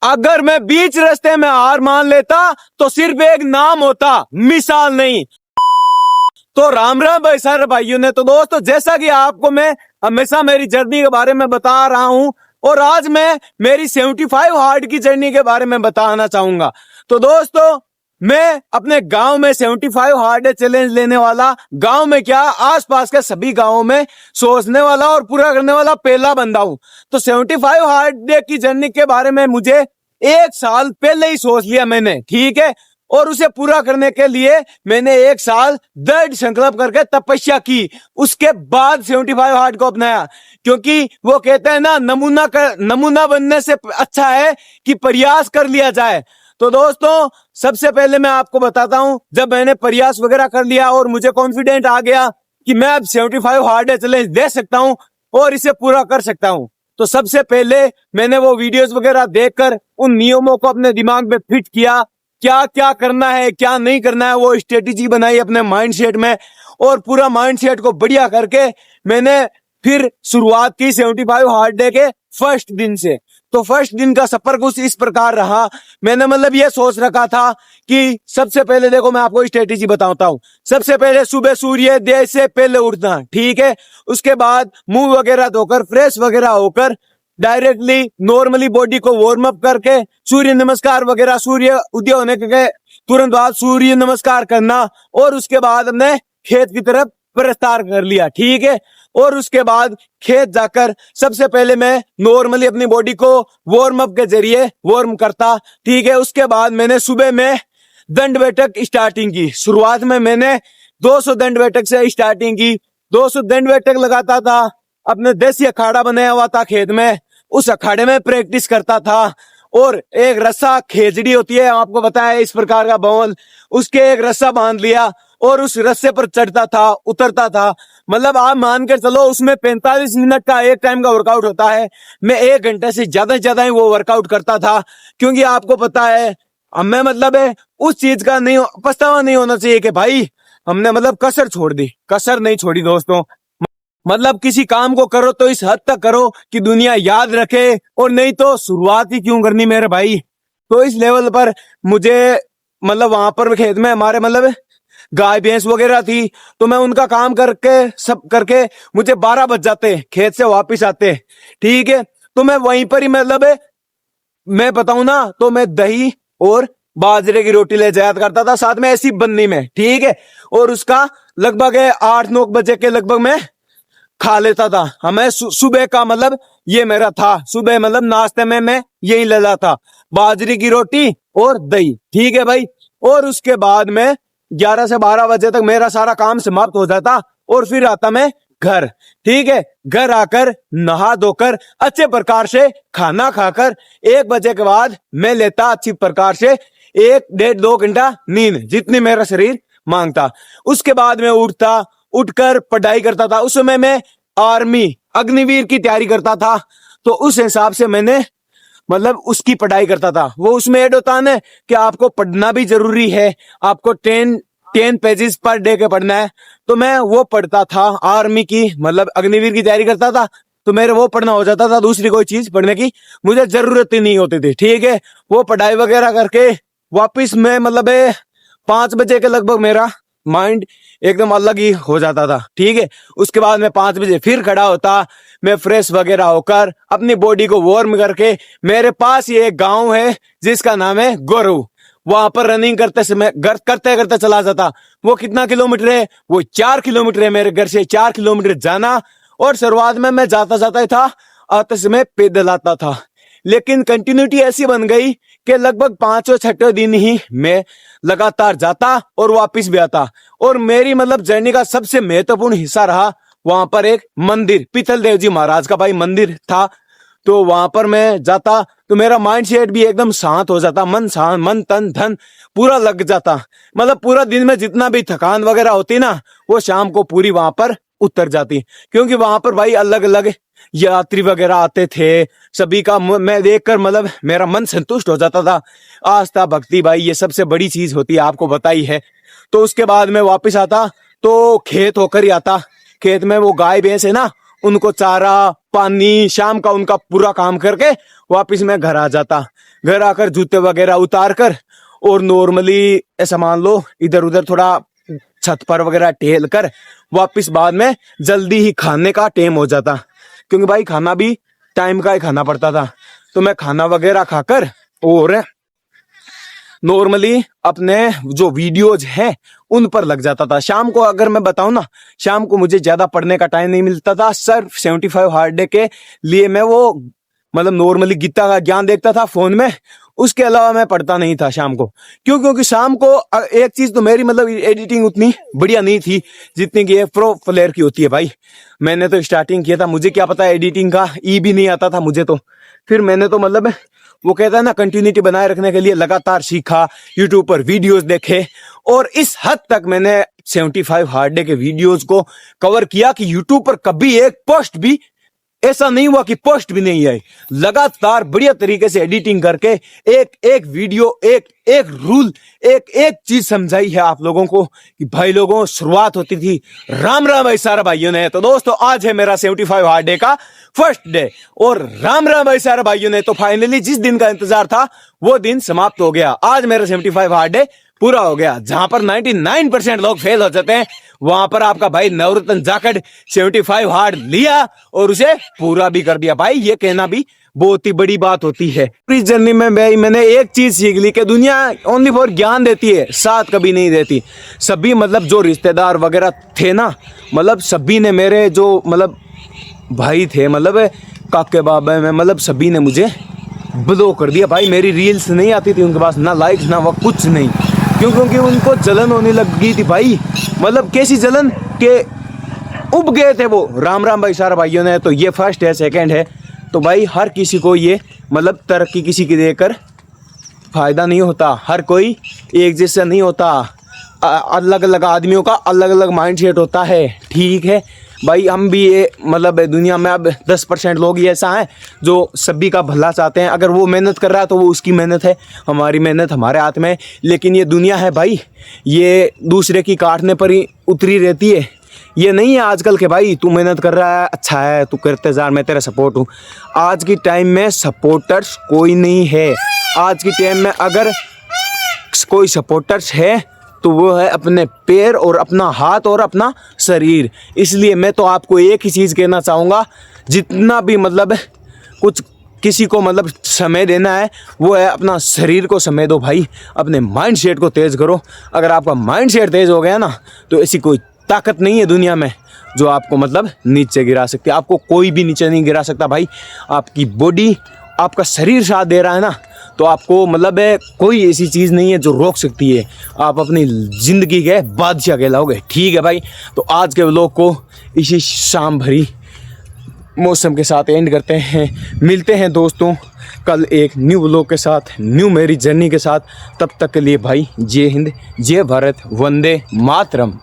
अगर मैं बीच रास्ते में हार मान लेता तो सिर्फ एक नाम होता, मिसाल नहीं। तो राम राम भाई सारे भाइयों ने। तो दोस्तों, जैसा कि आपको मैं हमेशा मेरी जर्नी के बारे में बता रहा हूं, और आज मैं मेरी 75 हार्ड की जर्नी के बारे में बताना चाहूंगा। तो दोस्तों, मैं अपने गांव में 75 हार्ड चैलेंज लेने वाला, गांव में क्या आसपास के सभी गांवों में सोचने वाला और पूरा करने वाला पहला बंदा हूं। तो 75 हार्ड डे की जर्नी के बारे में मुझे 1 साल पहले ही सोच लिया मैंने, ठीक है। और उसे पूरा करने के लिए मैंने 1 साल दृढ़ संकल्प करके तपस्या की। उसके बाद 75 हार्ड को अपनाया, क्योंकि वो कहते हैं ना, नमूना बनने से अच्छा है कि प्रयास कर लिया जाए। तो दोस्तों, सबसे पहले मैं आपको बताता हूं, जब मैंने प्रयास वगैरह कर लिया और मुझे कॉन्फिडेंट आ गया कि मैं अब 75 हार्ड चैलेंज दे सकता हूं और इसे पूरा कर सकता हूं, तो सबसे पहले मैंने वो वीडियोस वगैरह देखकर उन नियमों को अपने दिमाग में फिट किया, क्या क्या करना है क्या नहीं करना है, वो स्ट्रेटेजी बनाई अपने माइंडसेट में, और पूरा माइंडसेट को बढ़िया करके मैंने फिर शुरुआत की 75 हार्ड डे के फर्स्ट दिन से। तो फर्स्ट दिन का सफर कुछ इस प्रकार रहा। मैंने मतलब ये सोच रखा था कि सबसे पहले देखो, मैं आपको स्ट्रेटेजी बताता हूँ। सबसे पहले सुबह सूर्योदय से पहले उठना, ठीक है। उसके बाद मुंह वगैरह धोकर फ्रेश वगैरह होकर डायरेक्टली नॉर्मली बॉडी को वार्म अप करके सूर्य नमस्कार वगैरह, सूर्य उदय होने के तुरंत बाद सूर्य नमस्कार करना, और उसके बाद हमने खेत की तरफ प्रस्थान कर लिया, ठीक है। और उसके बाद खेत जाकर सबसे पहले मैं नॉर्मली अपनी बॉडी को वार्म अप के जरिए वार्म करता, ठीक है। उसके बाद मैंने सुबह में दंड बैठक स्टार्टिंग की। शुरुआत में मैंने 200 दंड बैठक से स्टार्टिंग की। 200 दंड बैठक लगाता था। अपने देसी अखाड़ा बनाया हुआ था खेत में, उस अखाड़े में प्रैक्टिस करता था। और एक रस्सा, खेजड़ी होती है, आपको बताया इस प्रकार का बॉल, उसके एक रस्सा बांध लिया और उस रस्से पर चढ़ता था, उतरता था। मतलब आप मान कर चलो, उसमें 45 मिनट का एक टाइम का वर्कआउट होता है। मैं 1 घंटे से ज्यादा ही वो वर्कआउट करता था, क्योंकि आपको पता है, हमें मतलब है उस चीज का नहीं, पछतावा नहीं होना चाहिए कि भाई हमने मतलब कसर छोड़ दी। कसर नहीं छोड़ी दोस्तों। मतलब किसी काम को करो तो इस हद तक करो कि दुनिया याद रखे, और नहीं तो शुरुआत ही क्यों करनी मेरे भाई। तो इस लेवल पर मुझे मतलब वहां पर खेत में हमारे मतलब गाय भैंस वगैरह थी, तो मैं उनका काम करके सब करके मुझे 12 बज जाते खेत से वापिस आते, ठीक है। तो मैं वहीं पर ही मतलब मैं बताऊं ना, तो मैं दही और बाजरे की रोटी ले जाया करता था साथ में, ऐसी बन्नी में, ठीक है। और उसका लगभग 8-9 बजे के लगभग मैं खा लेता था। हमें सुबह का मतलब ये मेरा था, सुबह मतलब नाश्ते में मैं यही ले था, बाजरे की रोटी और दही, ठीक है भाई। और उसके बाद में 11 से 12 बजे तक मेरा सारा काम समाप्त हो जाता, और फिर आता मैं घर, ठीक है। घर आकर नहा धोकर अच्छे प्रकार से खाना खाकर 1 बजे के बाद मैं लेता अच्छी प्रकार से 1-1.5-2 घंटा नींद, जितनी मेरा शरीर मांगता। उसके बाद मैं उठकर पढ़ाई करता था। उस समय मैं आर्मी अग्निवीर की तैयारी करता था, तो उस हिसाब से मैंने मतलब उसकी पढ़ाई करता था। वो उसमें ऐड होता है ना कि आपको पढ़ना भी जरूरी है, आपको 10 पेजेस पर डे के पढ़ना है। तो मैं वो पढ़ता था, आर्मी की मतलब अग्निवीर की तैयारी करता था, तो मेरे वो पढ़ना हो जाता था। दूसरी कोई चीज पढ़ने की मुझे जरूरत ही नहीं होती थी, ठीक है। वो पढ़ाई वगैरह करके वापिस मैं मतलब 5 बजे के लगभग मेरा माइंड एकदम अलग ही हो जाता था, ठीक है। उसके बाद मैं 5 बजे फिर खड़ा होता, मैं फ्रेश वगैरह होकर अपनी बॉडी को वार्म करके, मेरे पास ये एक गांव है जिसका नाम है गोरू, वहां पर रनिंग करते करते चला जाता। वो कितना किलोमीटर है? वो 4 किलोमीटर है मेरे घर से, 4 किलोमीटर जाना। और शुरुआत में मैं जाता जाता ही था, आते समय पैदल आता था, लेकिन कंटिन्यूटी ऐसी बन गई कि लगभग 5वें-6वें दिन ही मैं लगातार जाता और वापिस भी आता। और मेरी मतलब जर्नी का सबसे महत्वपूर्ण हिस्सा रहा वहां पर एक मंदिर, पीतल देव जी महाराज का भाई मंदिर था। तो वहां पर मैं जाता तो मेरा माइंड सेट भी एकदम शांत हो जाता, मन शांत, मन तन धन पूरा लग जाता। मतलब पूरा दिन में जितना भी थकान वगैरह होती ना, वो शाम को पूरी वहां पर उतर जाती, क्योंकि वहां पर भाई अलग अलग यात्री वगैरह आते थे। सभी का मैं देखकर मतलब मेरा मन संतुष्ट हो जाता था। आस्था भक्ति भाई ये सबसे बड़ी चीज होती है, आपको बताई है। तो उसके बाद मैं वापस आता तो खेत होकर ही आता। खेत में वो गाय भैंस है ना, उनको चारा पानी शाम का उनका पूरा काम करके वापिस मैं घर आ जाता। घर आकर जूते वगैरह उतार कर और नॉर्मली ऐसा मान लो इधर उधर थोड़ा छत पर वगैरह टहल कर वापस बाद में जल्दी ही खाने का टाइम हो जाता, क्योंकि भाई खाना भी टाइम का ही खाना पड़ता था। तो मैं खाना वगैरह खाकर और नॉर्मली अपने जो वीडियोज हैं उन पर लग जाता था। शाम को अगर मैं बताऊं ना, शाम को मुझे ज्यादा पढ़ने का टाइम नहीं मिलता था। सिर्फ 75 हार्ड डे के लिए मैं वो मतलब नॉर्मली गीता का ज्ञान देखता था फोन में, उसके अलावा मैं पढ़ता नहीं था शाम को। क्यों? क्योंकि शाम को एक चीज तो मेरी मतलब एडिटिंग उतनी बढ़िया नहीं थी जितनी कि प्रो प्लेयर की होती है भाई। मैंने तो स्टार्टिंग किया था, मुझे क्या पता एडिटिंग का ई भी नहीं आता था मुझे तो। फिर मैंने तो मतलब वो कहता है ना कंटिन्यूटी बनाए रखने के लिए लगातार सीखा, यूट्यूब पर वीडियोस देखे और इस हद तक मैंने 75 हार्ड डे के वीडियोस को कवर किया कि यूट्यूब पर कभी एक पोस्ट भी ऐसा नहीं हुआ कि पोस्ट भी नहीं आई। लगातार बढ़िया तरीके से एडिटिंग करके एक एक वीडियो, एक एक रूल, एक एक चीज समझाई है आप लोगों को कि भाई लोगों शुरुआत होती थी राम राम भाई सारे भाइयों ने। तो दोस्तों आज है मेरा 75 हार्ड डे का फर्स्ट डे और राम राम भाई सारे भाइयों ने। तो फाइनली जिस दिन का इंतजार था वो दिन समाप्त हो गया। आज मेरा 75 हार्ड डे पूरा हो गया। जहां पर 99% लोग फेल हो जाते हैं वहां पर आपका भाई नवरत्न जाकर 75 हार्ड लिया और उसे पूरा भी कर दिया। भाई ये कहना भी बहुत ही बड़ी बात होती है। इस जर्नी में मैंने एक चीज सीख ली कि दुनिया ओनली फॉर ज्ञान देती है, साथ कभी नहीं देती। सभी मतलब जो रिश्तेदार वगैरह थे ना, मतलब सभी ने मेरे जो मतलब भाई थे, मतलब काके बाबा में, मतलब सभी ने मुझे ब्लॉक कर दिया। भाई मेरी रील्स नहीं आती थी उनके पास, ना लाइक्स ना वो कुछ नहीं। क्यों? क्योंकि उनको जलन होने लग गई थी भाई। मतलब कैसी जलन के उब गए थे वो। राम राम भाई सारे भाइयों ने। तो ये फर्स्ट है, सेकंड है। तो भाई हर किसी को ये मतलब तरक्की किसी की देकर फायदा नहीं होता, हर कोई एक जैसा नहीं होता। अलग अलग आदमियों का अलग अलग माइंडसेट होता है। ठीक है भाई, हम भी ये मतलब दुनिया में अब 10% लोग ही ऐसा हैं जो सभी का भला चाहते हैं। अगर वो मेहनत कर रहा है तो वो उसकी मेहनत है, हमारी मेहनत हमारे हाथ में है। लेकिन ये दुनिया है भाई, ये दूसरे की काटने पर ही उतरी रहती है। ये नहीं है आजकल के भाई तू मेहनत कर रहा है, अच्छा है, तू करते जा, मैं तेरा सपोर्ट हूँ। आज की टाइम में सपोर्टर्स कोई नहीं है। आज की टाइम में अगर कोई सपोर्टर्स है तो वो है अपने पैर और अपना हाथ और अपना शरीर। इसलिए मैं तो आपको एक ही चीज़ कहना चाहूँगा, जितना भी मतलब कुछ किसी को मतलब समय देना है वो है अपना शरीर को समय दो भाई, अपने माइंड सेट को तेज़ करो। अगर आपका माइंड सेट तेज़ हो गया ना तो ऐसी कोई ताकत नहीं है दुनिया में जो आपको मतलब नीचे गिरा सकती है। आपको कोई भी नीचे नहीं गिरा सकता भाई। आपकी बॉडी, आपका शरीर साथ दे रहा है ना तो आपको मतलब कोई ऐसी चीज़ नहीं है जो रोक सकती है। आप अपनी ज़िंदगी के बादशाह कहलाओगे। ठीक है भाई, तो आज के व्लॉग को इसी शाम भरी मौसम के साथ एंड करते हैं। मिलते हैं दोस्तों कल एक न्यू व्लॉग के साथ, न्यू मेरी जर्नी के साथ। तब तक के लिए भाई जय हिंद, जय भारत, वंदे मातरम।